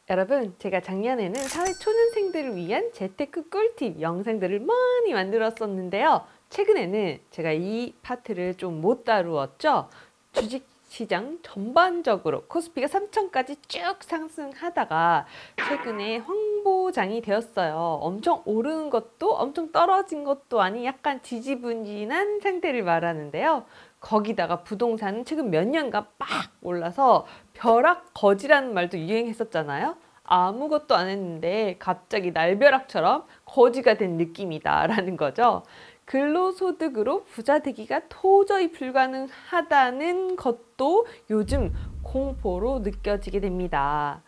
여러분, 제가 작년에는 사회초년생들을 위한 재테크 꿀팁 영상들을 많이 만들었었는데요. 최근에는 제가 이 파트를 좀 못 다루었죠. 주식시장 전반적으로 코스피가 3천까지 쭉 상승하다가 최근에 황보장이 되었어요. 엄청 오르는 것도 엄청 떨어진 것도 아닌 약간 지지분진한 상태를 말하는데요. 거기다가 부동산은 최근 몇 년간 막 올라서 벼락거지라는 말도 유행했었잖아요. 아무것도 안 했는데 갑자기 날벼락처럼 거지가 된 느낌이다 라는 거죠. 근로소득으로 부자 되기가 도저히 불가능하다는 것도 요즘 공포로 느껴지게 됩니다.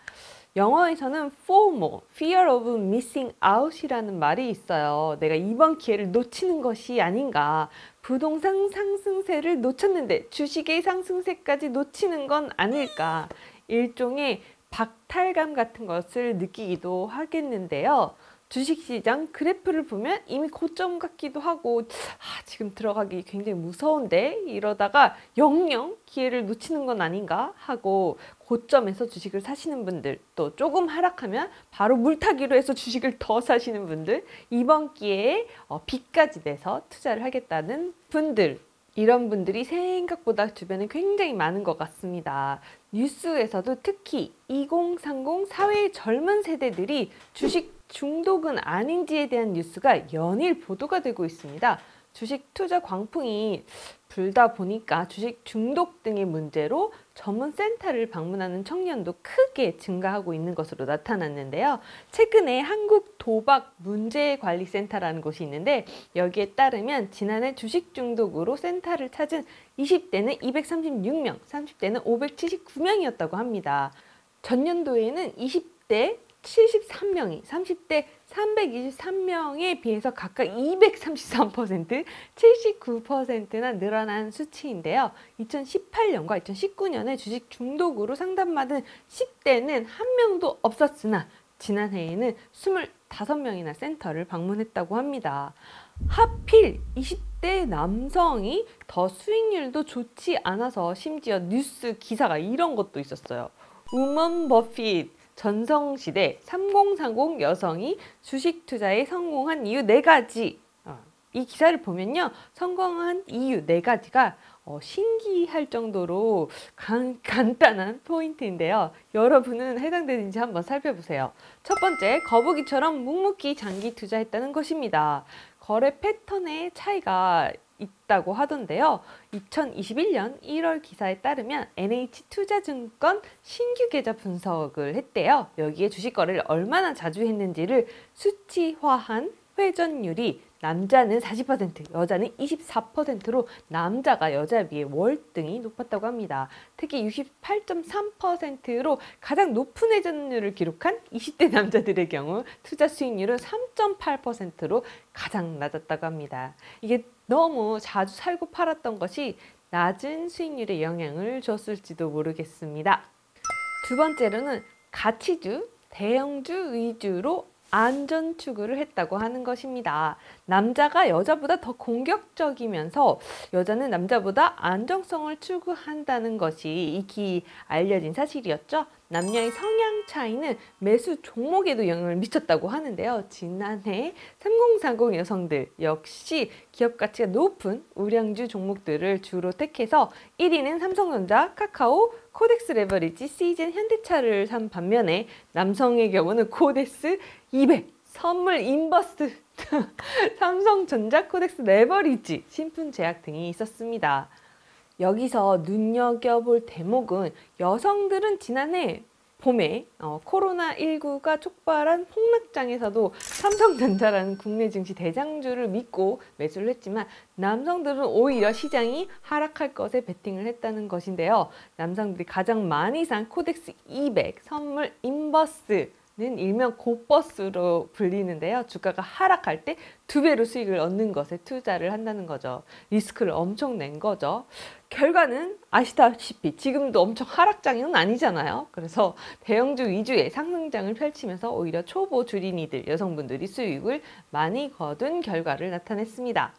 영어에서는 FOMO, Fear of Missing Out이라는 말이 있어요. 내가 이번 기회를 놓치는 것이 아닌가. 부동산 상승세를 놓쳤는데 주식의 상승세까지 놓치는 건 아닐까. 일종의 박탈감 같은 것을 느끼기도 하겠는데요. 주식시장 그래프를 보면 이미 고점 같기도 하고 지금 들어가기 굉장히 무서운데 이러다가 영영 기회를 놓치는 건 아닌가 하고 고점에서 주식을 사시는 분들, 또 조금 하락하면 바로 물타기로 해서 주식을 더 사시는 분들, 이번 기회에 빚까지 내서 투자를 하겠다는 분들, 이런 분들이 생각보다 주변에 굉장히 많은 것 같습니다. 뉴스에서도 특히 2030 사회의 젊은 세대들이 주식 중독은 아닌지에 대한 뉴스가 연일 보도가 되고 있습니다. 주식 투자 광풍이 불다 보니까 주식 중독 등의 문제로 전문 센터를 방문하는 청년도 크게 증가하고 있는 것으로 나타났는데요. 최근에 한국도박문제관리센터라는 곳이 있는데 여기에 따르면 지난해 주식 중독으로 센터를 찾은 20대는 236명, 30대는 579명이었다고 합니다. 전년도에는 20대 73명이 30대 323명에 비해서 각각 233%, 79%나 늘어난 수치인데요. 2018년과 2019년에 주식 중독으로 상담받은 10대는 한 명도 없었으나 지난해에는 25명이나 센터를 방문했다고 합니다. 하필 20대 남성이 더 수익률도 좋지 않아서 심지어 뉴스 기사가 이런 것도 있었어요. 우먼 버핏 전성시대 3030 여성이 주식 투자에 성공한 이유 4가지. 이 기사를 보면요. 성공한 이유 4가지가 신기할 정도로 간단한 포인트인데요. 여러분은 해당되는지 한번 살펴보세요. 첫 번째, 거북이처럼 묵묵히 장기 투자했다는 것입니다. 거래 패턴의 차이가 있다고 하던데요. 2021년 1월 기사에 따르면 NH투자증권 신규 계좌 분석을 했대요. 여기에 주식 거래를 얼마나 자주 했는지를 수치화한 회전율이 남자는 40%, 여자는 24%로 남자가 여자에 비해 월등히 높았다고 합니다. 특히 68.3%로 가장 높은 회전율을 기록한 20대 남자들의 경우 투자 수익률은 3.8%로 가장 낮았다고 합니다. 이게 너무 자주 살고 팔았던 것이 낮은 수익률에 영향을 줬을지도 모르겠습니다. 두 번째로는 가치주, 대형주 위주로 안전 추구를 했다고 하는 것입니다. 남자가 여자보다 더 공격적이면서 여자는 남자보다 안정성을 추구한다는 것이 익히 알려진 사실이었죠. 남녀의 성향 차이는 매수 종목에도 영향을 미쳤다고 하는데요. 지난해 3040 여성들 역시 기업 가치가 높은 우량주 종목들을 주로 택해서 1위는 삼성전자, 카카오, 코덱스 레버리지, 시즌, 현대차를 산 반면에 남성의 경우는 코덱스 200, 선물 인버스, 삼성전자, 코덱스 레버리지, 신품제약 등이 있었습니다. 여기서 눈여겨볼 대목은 여성들은 지난해 봄에 코로나19가 촉발한 폭락장에서도 삼성전자라는 국내 증시 대장주를 믿고 매수를 했지만 남성들은 오히려 시장이 하락할 것에 베팅을 했다는 것인데요. 남성들이 가장 많이 산 코덱스 200 선물 인버스 는 일명 고버스로 불리는데요. 주가가 하락할 때 2배로 수익을 얻는 것에 투자를 한다는 거죠. 리스크를 엄청 낸 거죠. 결과는 아시다시피 지금도 엄청 하락장은 아니잖아요. 그래서 대형주 위주의 상승장을 펼치면서 오히려 초보 주린이들, 여성분들이 수익을 많이 거둔 결과를 나타냈습니다.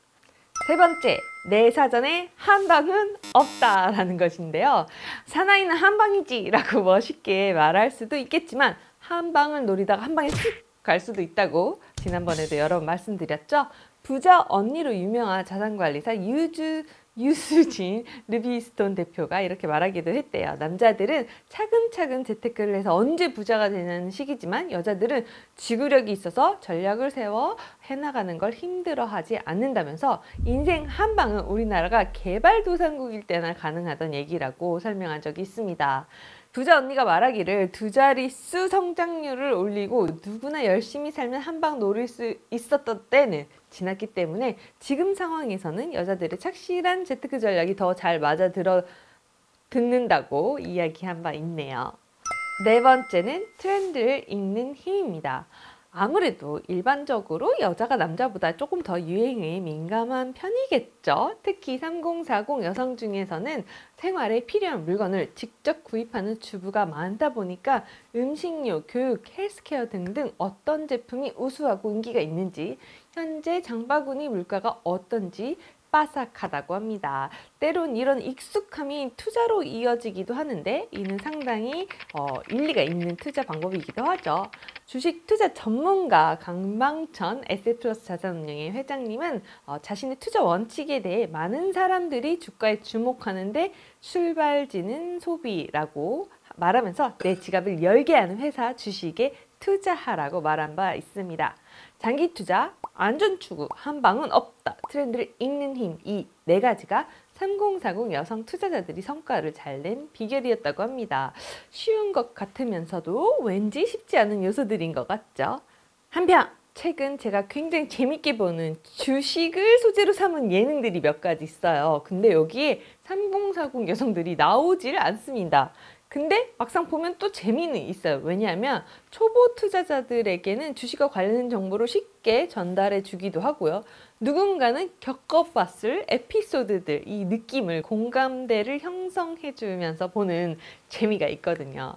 세 번째, 내 사전에 한방은 없다라는 것인데요. 사나이는 한방이지 라고 멋있게 말할 수도 있겠지만 한방을 노리다가 한방에 훅 갈 수도 있다고 지난번에도 여러 번 말씀드렸죠. 부자 언니로 유명한 자산관리사 유수진 르비스톤 대표가 이렇게 말하기도 했대요. 남자들은 차근차근 재테크를 해서 언제 부자가 되는 시기지만 여자들은 지구력이 있어서 전략을 세워 해나가는 걸 힘들어하지 않는다면서 인생 한방은 우리나라가 개발도상국일 때나 가능하던 얘기라고 설명한 적이 있습니다. 부자 언니가 말하기를 두 자릿수 성장률을 올리고 누구나 열심히 살면 한방 노릴 수 있었던 때는 지났기 때문에 지금 상황에서는 여자들의 착실한 재테크 전략이 더 잘 맞아 듣는다고 이야기한 바 있네요. 네 번째는 트렌드를 읽는 힘입니다. 아무래도 일반적으로 여자가 남자보다 조금 더 유행에 민감한 편이겠죠. 특히 3040 여성 중에서는 생활에 필요한 물건을 직접 구입하는 주부가 많다 보니까 음식료, 교육, 헬스케어 등등 어떤 제품이 우수하고 인기가 있는지, 현재 장바구니 물가가 어떤지 빠삭하다고 합니다. 때론 이런 익숙함이 투자로 이어지기도 하는데 이는 상당히 일리가 있는 투자 방법이기도 하죠. 주식 투자 전문가 강방천 에셋플러스 자산운용의 회장님은 자신의 투자 원칙에 대해 많은 사람들이 주가에 주목하는데 출발지는 소비라고 말하면서 내 지갑을 열게 하는 회사 주식에 투자하라고 말한 바 있습니다. 장기 투자, 안전 추구, 한방은 없다, 트렌드를 읽는 힘, 이 네 가지가 3040 여성 투자자들이 성과를 잘 낸 비결이었다고 합니다. 쉬운 것 같으면서도 왠지 쉽지 않은 요소들인 것 같죠. 한편 최근 제가 굉장히 재밌게 보는 주식을 소재로 삼은 예능들이 몇 가지 있어요. 근데 여기에 3040 여성들이 나오질 않습니다. 근데 막상 보면 또 재미는 있어요. 왜냐하면 초보 투자자들에게는 주식과 관련된 정보를 쉽게 전달해 주기도 하고요. 누군가는 겪어봤을 에피소드들, 이 느낌을, 공감대를 형성해 주면서 보는 재미가 있거든요.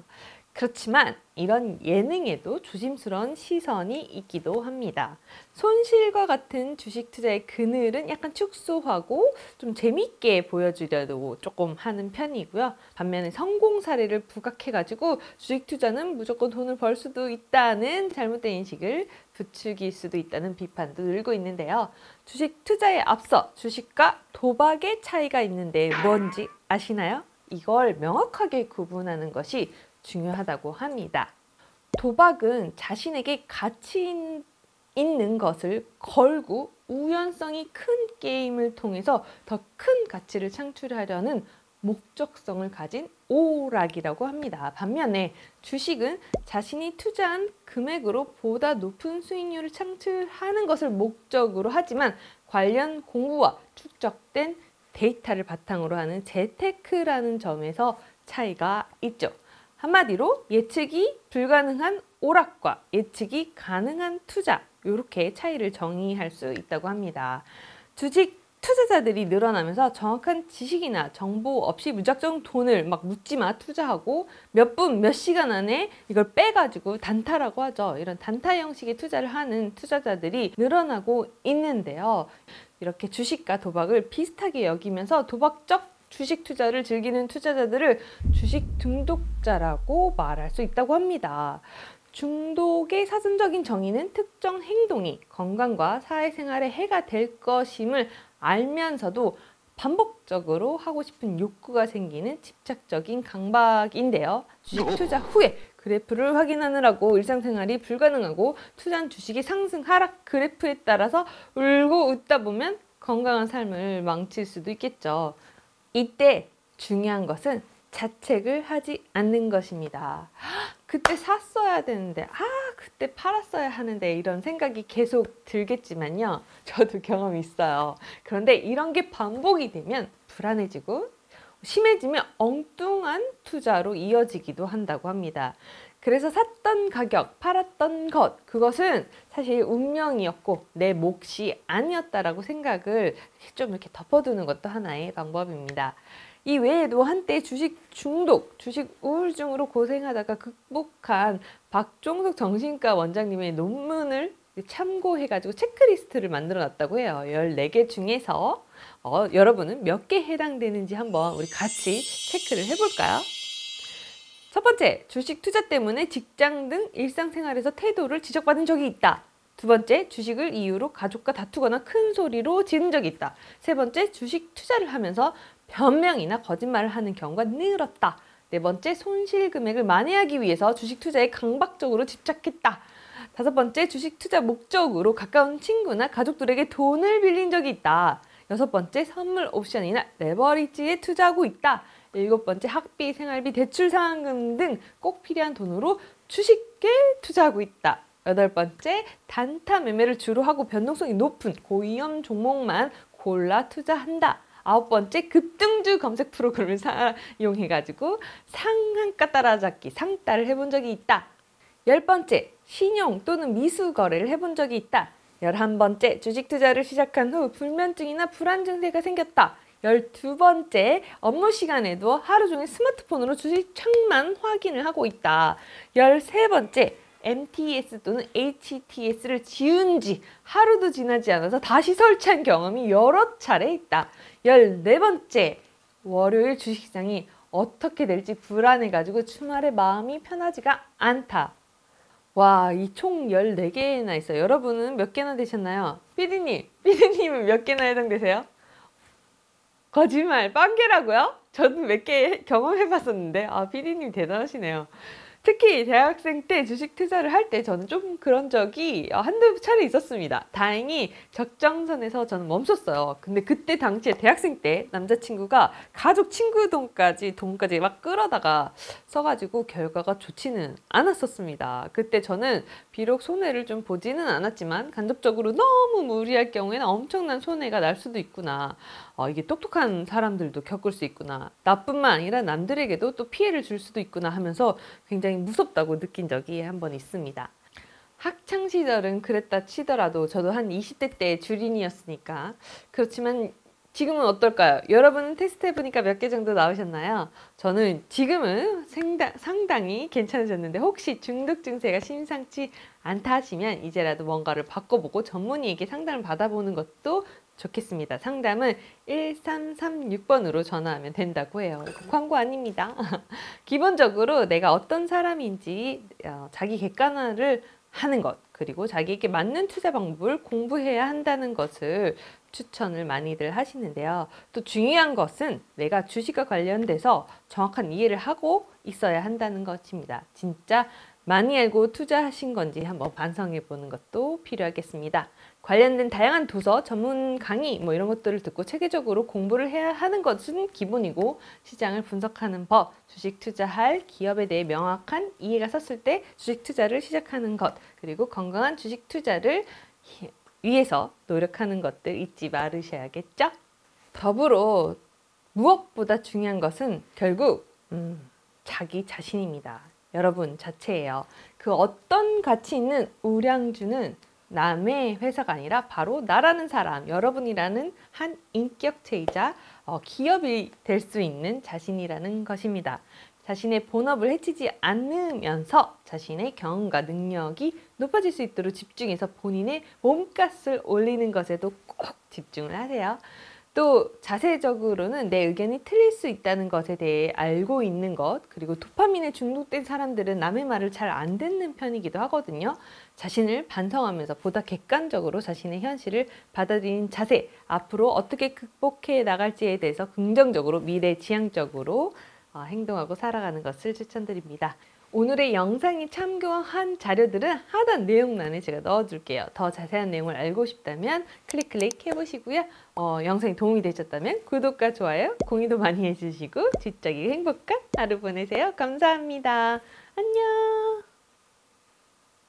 그렇지만 이런 예능에도 조심스러운 시선이 있기도 합니다. 손실과 같은 주식 투자의 그늘은 약간 축소하고 좀 재밌게 보여주려고 조금 하는 편이고요. 반면에 성공 사례를 부각해가지고 주식 투자는 무조건 돈을 벌 수도 있다는 잘못된 인식을 부추길 수도 있다는 비판도 늘고 있는데요. 주식 투자에 앞서 주식과 도박의 차이가 있는데 뭔지 아시나요? 이걸 명확하게 구분하는 것이 중요하다고 합니다. 도박은 자신에게 가치 있는 것을 걸고 우연성이 큰 게임을 통해서 더 큰 가치를 창출하려는 목적성을 가진 오락이라고 합니다. 반면에 주식은 자신이 투자한 금액으로 보다 높은 수익률을 창출하는 것을 목적으로 하지만 관련 공부와 축적된 데이터를 바탕으로 하는 재테크라는 점에서 차이가 있죠. 한마디로 예측이 불가능한 오락과 예측이 가능한 투자, 이렇게 차이를 정의할 수 있다고 합니다. 주식 투자자들이 늘어나면서 정확한 지식이나 정보 없이 무작정 돈을 막 묻지마 투자하고 몇 분, 몇 시간 안에 이걸 빼가지고 단타라고 하죠. 이런 단타 형식의 투자를 하는 투자자들이 늘어나고 있는데요. 이렇게 주식과 도박을 비슷하게 여기면서 도박적 주식 투자를 즐기는 투자자들을 주식 중독자라고 말할 수 있다고 합니다. 중독의 사전적인 정의는 특정 행동이 건강과 사회생활에 해가 될 것임을 알면서도 반복적으로 하고 싶은 욕구가 생기는 집착적인 강박인데요. 주식 투자 후에 그래프를 확인하느라고 일상생활이 불가능하고 투자한 주식의 상승, 하락 그래프에 따라서 울고 웃다 보면 건강한 삶을 망칠 수도 있겠죠. 이때 중요한 것은 자책을 하지 않는 것입니다. 그때 샀어야 되는데, 그때 팔았어야 하는데 이런 생각이 계속 들겠지만요. 저도 경험이 있어요. 그런데 이런 게 반복이 되면 불안해지고 심해지면 엉뚱한 투자로 이어지기도 한다고 합니다. 그래서 샀던 가격, 팔았던 것, 그것은 사실 운명이었고 내 몫이 아니었다라고 생각을 좀 이렇게 덮어두는 것도 하나의 방법입니다. 이 외에도 한때 주식 중독, 주식 우울증으로 고생하다가 극복한 박종석 정신과 원장님의 논문을 참고해가지고 체크리스트를 만들어 놨다고 해요. 14개 중에서 여러분은 몇 개 해당되는지 한번 우리 같이 체크를 해볼까요? 첫 번째, 주식 투자 때문에 직장 등 일상생활에서 태도를 지적받은 적이 있다. 두 번째, 주식을 이유로 가족과 다투거나 큰 소리로 지른 적이 있다. 세 번째, 주식 투자를 하면서 변명이나 거짓말을 하는 경우가 늘었다. 네 번째, 손실 금액을 만회하기 위해서 주식 투자에 강박적으로 집착했다. 다섯 번째, 주식 투자 목적으로 가까운 친구나 가족들에게 돈을 빌린 적이 있다. 여섯 번째, 선물 옵션이나 레버리지에 투자하고 있다. 일곱 번째, 학비, 생활비, 대출 상환금 등 꼭 필요한 돈으로 주식에 투자하고 있다. 여덟 번째, 단타 매매를 주로 하고 변동성이 높은 고위험 종목만 골라 투자한다. 아홉 번째, 급등주 검색 프로그램을 사용해가지고 상한가 따라잡기, 상따를 해본 적이 있다. 열 번째, 신용 또는 미수 거래를 해본 적이 있다. 11번째, 주식 투자를 시작한 후 불면증이나 불안 증세가 생겼다. 12번째, 업무 시간에도 하루 종일 스마트폰으로 주식 창만 확인을 하고 있다. 13번째, MTS 또는 HTS를 지운 지 하루도 지나지 않아서 다시 설치한 경험이 여러 차례 있다. 14번째, 월요일 주식시장이 어떻게 될지 불안해가지고 주말에 마음이 편하지가 않다. 와, 이 총 14개나 있어요. 여러분은 몇 개나 되셨나요? 피디님은 몇 개나 해당되세요? 거짓말, 빵개라고요? 저도 몇 개 경험해봤었는데, 피디님 대단하시네요. 특히 대학생 때 주식 투자를 할 때 저는 좀 그런 적이 한두 차례 있었습니다. 다행히 적정선에서 저는 멈췄어요. 근데 그때 당시에 대학생 때 남자친구가 가족 친구 돈까지 막 끌어다가 써가지고 결과가 좋지는 않았었습니다. 그때 저는 비록 손해를 좀 보지는 않았지만 간접적으로 너무 무리할 경우에는 엄청난 손해가 날 수도 있구나. 이게 똑똑한 사람들도 겪을 수 있구나. 나뿐만 아니라 남들에게도 또 피해를 줄 수도 있구나 하면서 굉장히 무섭다고 느낀 적이 한 번 있습니다. 학창 시절은 그랬다 치더라도 저도 한 20대 때 주린이였으니까. 그렇지만 지금은 어떨까요? 여러분은 테스트 해보니까 몇 개 정도 나오셨나요? 저는 지금은 상당히 괜찮으셨는데 혹시 중독 증세가 심상치 않다 하시면 이제라도 뭔가를 바꿔보고 전문의에게 상담을 받아보는 것도 좋겠습니다. 상담은 1336번으로 전화하면 된다고 해요. 광고 아닙니다. 기본적으로 내가 어떤 사람인지 자기 객관화를 하는 것, 그리고 자기에게 맞는 투자 방법을 공부해야 한다는 것을 추천을 많이들 하시는데요. 또 중요한 것은 내가 주식과 관련돼서 정확한 이해를 하고 있어야 한다는 것입니다. 진짜 많이 알고 투자하신 건지 한번 반성해 보는 것도 필요하겠습니다. 관련된 다양한 도서, 전문 강의 이런 것들을 듣고 체계적으로 공부를 해야 하는 것은 기본이고, 시장을 분석하는 법, 주식 투자할 기업에 대해 명확한 이해가 섰을 때 주식 투자를 시작하는 것, 그리고 건강한 주식 투자를 위해서 노력하는 것들 잊지 말으셔야겠죠? 더불어 무엇보다 중요한 것은 결국 자기 자신입니다. 여러분 자체예요. 그 어떤 가치 있는 우량주는 남의 회사가 아니라 바로 나라는 사람, 여러분이라는 한 인격체이자 기업이 될 수 있는 자신이라는 것입니다. 자신의 본업을 해치지 않으면서 자신의 경험과 능력이 높아질 수 있도록 집중해서 본인의 몸값을 올리는 것에도 꼭 집중을 하세요. 또 자세적으로는 내 의견이 틀릴 수 있다는 것에 대해 알고 있는 것, 그리고 도파민에 중독된 사람들은 남의 말을 잘 안 듣는 편이기도 하거든요. 자신을 반성하면서 보다 객관적으로 자신의 현실을 받아들이는 자세, 앞으로 어떻게 극복해 나갈지에 대해서 긍정적으로 미래지향적으로 행동하고 살아가는 것을 추천드립니다. 오늘의 영상이 참고한 자료들은 하단 내용란에 제가 넣어둘게요. 더 자세한 내용을 알고 싶다면 클릭 해보시고요. 영상이 도움이 되셨다면 구독과 좋아요, 공유도 많이 해주시고 지적이고 행복한 하루 보내세요. 감사합니다. 안녕.